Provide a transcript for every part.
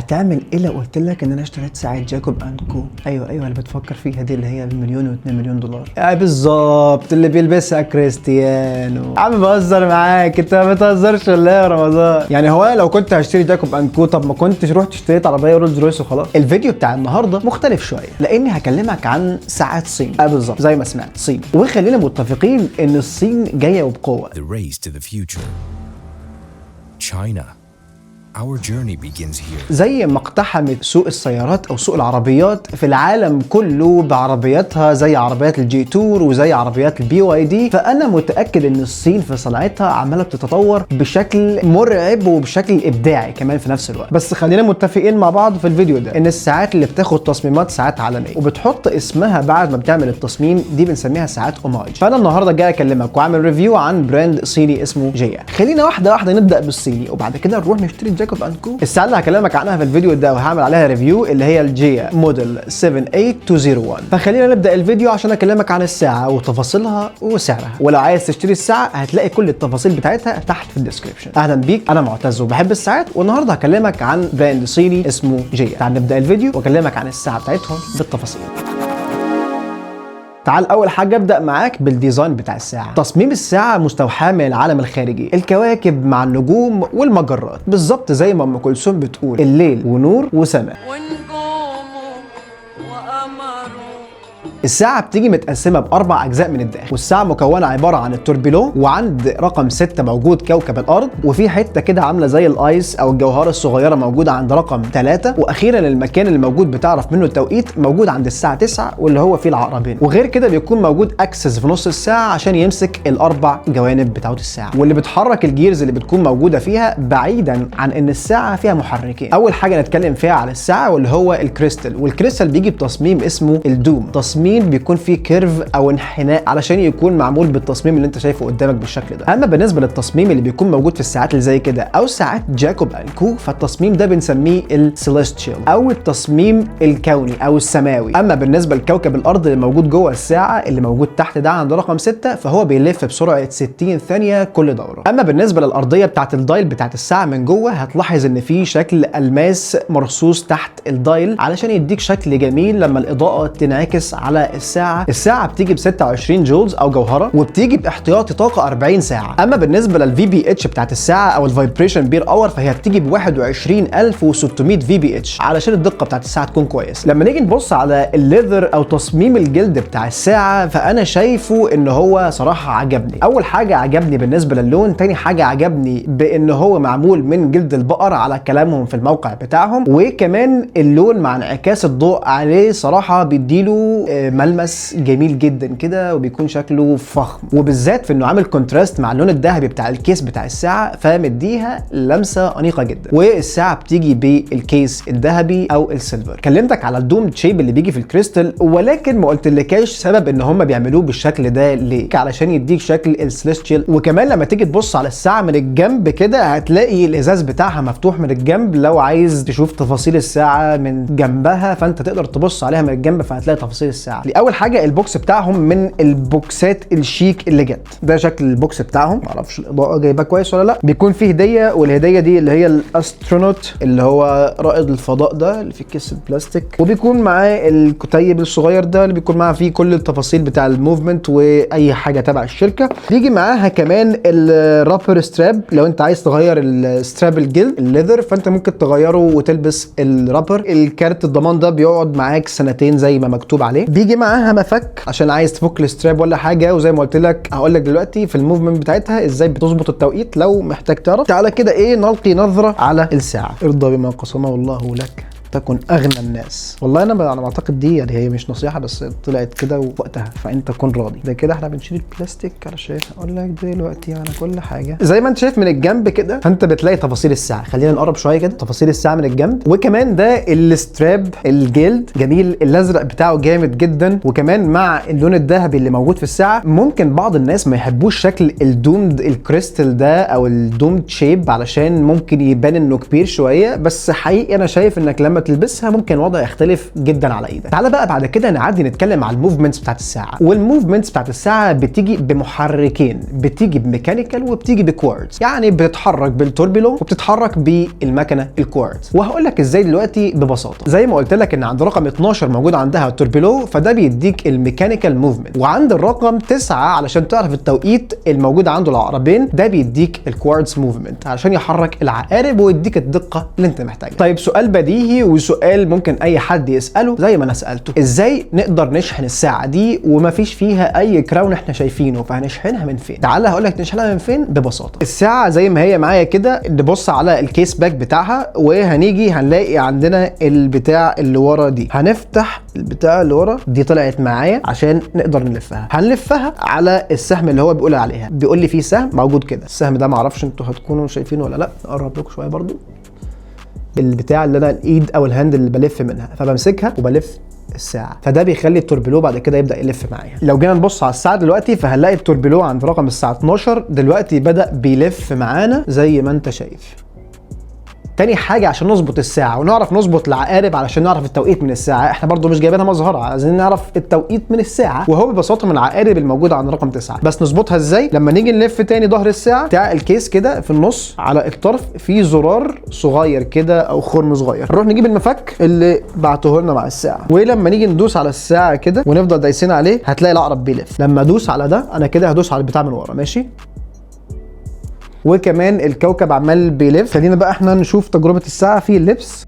هتعمل ايه لو قلت لك ان انا اشتريت ساعه جاكوب اند كو؟ ايوه اللي بتفكر فيها دي، اللي هي بمليون و2 مليون دولار. بالظبط، اللي بيلبسها كريستيانو. عم بهزر معاك، انت ما بتهزرش ولا ايه يا رمضان؟ يعني هو انا لو كنت هشتري جاكوب اند كو، طب ما كنتش رحت اشتريت عربيه رولز رويس وخلاص؟ الفيديو بتاع النهارده مختلف شويه، لاني هكلمك عن ساعات صين. بالظبط زي ما سمعت، صين. وخلينا متفقين ان الصين جايه وبقوه. The race to the future. China. Our journey begins here. زي ما اقتحمت سوق السيارات او سوق العربيات في العالم كله بعربياتها، زي عربيات الجي تور وزي عربيات البي واي دي، فانا متاكد ان الصين في صناعتها عماله بتتطور بشكل مرعب وبشكل ابداعي كمان في نفس الوقت. بس خلينا متفقين مع بعض في الفيديو ده ان الساعات اللي بتاخد تصميمات ساعات عالميه وبتحط اسمها بعد ما بتعمل التصميم دي بنسميها ساعات اوماج. فانا النهارده جاي اكلمك واعمل ريفيو عن براند صيني اسمه جيا. خلينا واحده واحده نبدا بالصيني وبعد كده نروح نشتري جاكوب اند كو. الساعه اللي هكلمك عنها في الفيديو ده وهعمل عليها ريفيو اللي هي الجيا موديل 78201. فخلينا نبدا الفيديو عشان اكلمك عن الساعه وتفاصيلها وسعرها، ولو عايز تشتري الساعه هتلاقي كل التفاصيل بتاعتها تحت في الديسكربشن. اهلا بيك، انا معتز وبحب الساعات، والنهارده هكلمك عن براند صيني اسمه جيا. تعال نبدا الفيديو واكلمك عن الساعه بتاعتهم بالتفاصيل. تعال اول حاجه ابدا معاك بالديزاين بتاع الساعه. تصميم الساعه مستوحاه من العالم الخارجي، الكواكب مع النجوم والمجرات، بالظبط زي ما ام كلثوم بتقول الليل ونور وسماء. الساعة بتيجي متقسمة بأربع أجزاء من الداخل، والساعة مكونة عبارة عن التوربيلو، وعند رقم 6 موجود كوكب الأرض، وفي حتة كده عاملة زي الآيس أو الجوهرة الصغيرة موجودة عند رقم 3، وأخيرا المكان اللي موجود بتعرف منه التوقيت موجود عند الساعة 9 واللي هو فيه العقربين. وغير كده بيكون موجود أكسس في نص الساعة عشان يمسك الأربع جوانب بتاعت الساعة، واللي بتحرك الجيرز اللي بتكون موجودة فيها بعيدا عن إن الساعة فيها محركين. أول حاجة نتكلم فيها على الساعة واللي هو الكريستال، والكريستال بيجي بتصميم اسمه الدوم، تصميم بيكون فيه كيرف او انحناء علشان يكون معمول بالتصميم اللي انت شايفه قدامك بالشكل ده. اما بالنسبه للتصميم اللي بيكون موجود في الساعات اللي زي كده او ساعات جاكوب اند كو، فالتصميم ده بنسميه السيليستيال او التصميم الكوني او السماوي. اما بالنسبه لكوكب الارض اللي موجود جوه الساعه اللي موجود تحت ده عند رقم 6، فهو بيلف بسرعه 60 ثانيه كل دوره. اما بالنسبه للارضيه بتاعت الدايل بتاعت الساعه من جوه، هتلاحظ ان في شكل الماس مرصوص تحت الدايل علشان يديك شكل جميل لما الاضاءه تنعكس على الساعة بتيجي ب 26 جولز او جوهرة، وبتيجي باحتياطي طاقة 40 ساعة. اما بالنسبة للفي بي اتش بتاعت الساعة او الفايبريشن بير اور، فهي بتيجي ب 21600 في بي اتش علشان الدقة بتاعت الساعة تكون كويس. لما نيجي نبص على الليذر او تصميم الجلد بتاع الساعة، فانا شايفه ان هو صراحة عجبني. اول حاجة عجبني بالنسبة للون، تاني حاجة عجبني بان هو معمول من جلد البقر على كلامهم في الموقع بتاعهم، وكمان اللون مع انعكاس الضوء عليه صراحة بيديله ملمس جميل جدا كده وبيكون شكله فخم، وبالذات في انه عامل كونتراست مع اللون الذهبي بتاع الكيس بتاع الساعه، فمديها لمسه انيقه جدا. والساعه بتيجي بالكيس الذهبي او السيلفر. كلمتك على الدوم شيب اللي بيجي في الكريستال، ولكن ما قلتلكاش سبب ان هم بيعملوه بالشكل ده ليه، علشان يديك شكل السليستيال. وكمان لما تيجي تبص على الساعه من الجنب كده هتلاقي الازاز بتاعها مفتوح من الجنب، لو عايز تشوف تفاصيل الساعه من جنبها فانت تقدر تبص عليها من الجنب فهتلاقي تفاصيل الساعه. اول حاجه البوكس بتاعهم من البوكسات الشيك اللي جت، ده شكل البوكس بتاعهم. معرفش الاضاءه جايباه كويس ولا لا. بيكون فيه هديه، والهديه دي اللي هي الاسترونوت اللي هو رائد الفضاء ده اللي فيه كيس البلاستيك، وبيكون معاه الكتيب الصغير ده اللي بيكون معاه فيه كل التفاصيل بتاع الموفمنت واي حاجه تبع الشركه. بيجي معاها كمان الرابر ستراب، لو انت عايز تغير الستراب الجلد الليذر فانت ممكن تغيره وتلبس الرابر. الكارت الضمان ده بيقعد معاك سنتين زي ما مكتوب عليه. بيجي معاها مفك عشان عايز تفك الستراب ولا حاجه، وزي ما قلت لك هقول لك دلوقتي في الموفمنت بتاعتها ازاي بتظبط التوقيت لو محتاج تعرف. تعالى كده نلقي نظره على الساعه. ارضى بما قسمه الله لك تكن اغنى الناس. والله انا بعتقد دي يعني هي مش نصيحه بس طلعت كده وقتها، فانت كن راضي. ده كده احنا بنشيل البلاستيك علشان اقول لك دلوقتي على كل حاجه. زي ما انت شايف من الجنب كده فانت بتلاقي تفاصيل الساعه. خلينا نقرب شويه كده تفاصيل الساعه من الجنب. وكمان ده الستراب الجلد جميل، الازرق بتاعه جامد جدا، وكمان مع اللون الذهبي اللي موجود في الساعه. ممكن بعض الناس ما يحبوش شكل الدومد الكريستال ده او الدومد شيب علشان ممكن يبان انه كبير شويه، بس حقيقي انا شايف انك لما لما تلبسها ممكن الوضع يختلف جدا على ايدك. تعالى بقى بعد كده نعدي نتكلم على الموفمنتس بتاعت الساعه. والموفمنتس بتاعت الساعه بتيجي بمحركين، بتيجي بميكانيكال وبتيجي بكوارتز، يعني بتتحرك بالتوربيلو وبتتحرك بالمكنه الكوارتز. وهقول لك ازاي دلوقتي ببساطه. زي ما قلت لك ان عند رقم 12 موجود عندها التوربيلو، فده بيديك الميكانيكال موفمنت، وعند الرقم 9 علشان تعرف التوقيت الموجود عنده العقربين ده بيديك الكوارتز موفمنت علشان يحرك العقارب ويديك الدقه اللي انت محتاجها. طيب سؤال بديهي وسؤال ممكن اي حد يساله زي ما انا سالته، ازاي نقدر نشحن الساعه دي ومفيش فيها اي كراون احنا شايفينه، فهنشحنها من فين؟ تعالى هقول لك نشحنها من فين ببساطه. الساعه زي ما هي معايا كده، نبص على الكيس باك بتاعها وهنيجي هنلاقي عندنا البتاع اللي ورا دي. هنفتح البتاع اللي ورا دي، طلعت معايا عشان نقدر نلفها. هنلفها على السهم اللي هو بيقول عليها، بيقول لي فيه سهم موجود كده. السهم ده معرفش انتوا هتكونوا شايفينه ولا لا، اقرب لكم شويه برضو. البتاع اللي انا الايد او الهاند اللي بلف منها، فبمسكها وبلف الساعه، فده بيخلي التوربيلو بعد كده يبدا يلف معايا. لو جينا نبص على الساعه دلوقتي فهنلاقي التوربيلو عند رقم الساعه 12 دلوقتي بدا بيلف معانا زي ما انت شايف. تاني حاجه عشان نظبط الساعه ونعرف نظبط العقارب علشان نعرف التوقيت من الساعه، احنا برضو مش جايبينها مظهره، عايزين نعرف التوقيت من الساعه، وهو ببساطه من العقارب الموجوده عند رقم 9. بس نظبطها ازاي؟ لما نيجي نلف تاني ظهر الساعه بتاع الكيس كده، في النص على الطرف في زرار صغير كده او خرم صغير، نروح نجيب المفك اللي بعته لنا مع الساعه، ولما نيجي ندوس على الساعه كده ونفضل دايسين عليه هتلاقي العقرب بيلف. لما ادوس على ده انا كده هدوس على البتاع من ورا، ماشي؟ وكمان الكوكب عمال بيلف. خلينا بقى احنا نشوف تجربة الساعة في اللبس.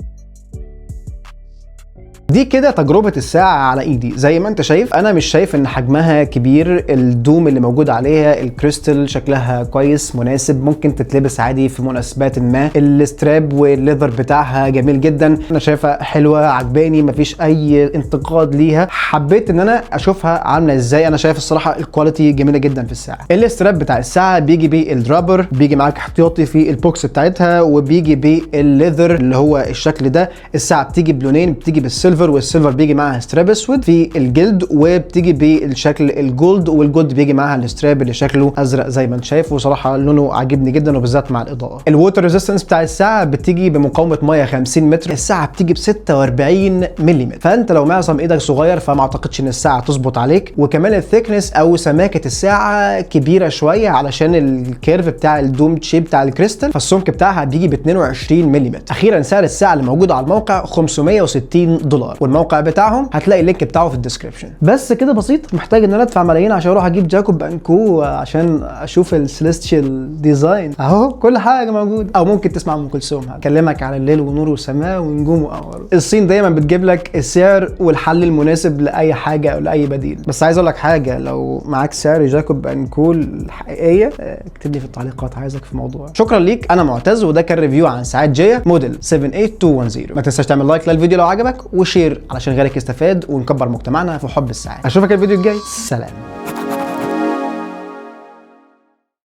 دي كده تجربة الساعة على ايدي. زي ما انت شايف انا مش شايف ان حجمها كبير، الدوم اللي موجود عليها الكريستال شكلها كويس مناسب، ممكن تتلبس عادي في مناسبات ما. الستراب والليذر بتاعها جميل جدا، انا شايفها حلوة عجباني، مفيش اي انتقاد ليها. حبيت ان انا اشوفها عاملة ازاي. انا شايف الصراحة الكواليتي جميلة جدا في الساعة. الستراب بتاع الساعة بيجي بالدرابر، بيجي معاك احتياطي في البوكس بتاعتها، وبيجي بالليذر اللي هو الشكل ده. الساعة بتيجي بلونين، بتيجي بالسيلفر، والسيلفر بيجي معاها ستراب اسود في الجلد، وبتيجي بالشكل الجولد، والجولد بيجي معاها الستراب اللي شكله ازرق زي ما انت شايف، وصراحه لونه عاجبني جدا وبالذات مع الاضاءه. الووتر ريزيستنس بتاع الساعه بتيجي بمقاومه ميه 50 متر. الساعه بتيجي ب 46 ملم، فانت لو معظم ايدك صغير فما اعتقدش ان الساعه تظبط عليك. وكمان الثيكنس او سماكه الساعه كبيره شويه علشان الكيرف بتاع الدوم شيب بتاع الكريستال، فالسمك بتاعها بيجي ب 22 ملم. اخيرا سعر الساعه اللي موجود على الموقع $560، والموقع بتاعهم هتلاقي اللينك بتاعه في الديسكربشن. بس كده بسيط، محتاج ان انا ادفع ملايين عشان اروح اجيب جاكوب انكو عشان اشوف السيليستيال ديزاين؟ اهو كل حاجه موجود. او ممكن تسمع ام كلثوم هتكلمك عن الليل ونور وسماء ونجوم وقمر. الصين دايما بتجيب لك السعر والحل المناسب لاي حاجه او لاي بديل. بس عايز اقول لك حاجه، لو معاك سعر جاكوب انكو الحقيقيه اكتب لي في التعليقات، عايزك في موضوع. شكرا ليك، انا معتز، وده كان ريفيو عن ساعات جيا موديل 78210. ما تنساش تعمل لايك للفيديو لو عجبك، وشير علشان غيرك يستفاد ونكبر مجتمعنا في حب الساعات. اشوفك الفيديو الجاي، سلام.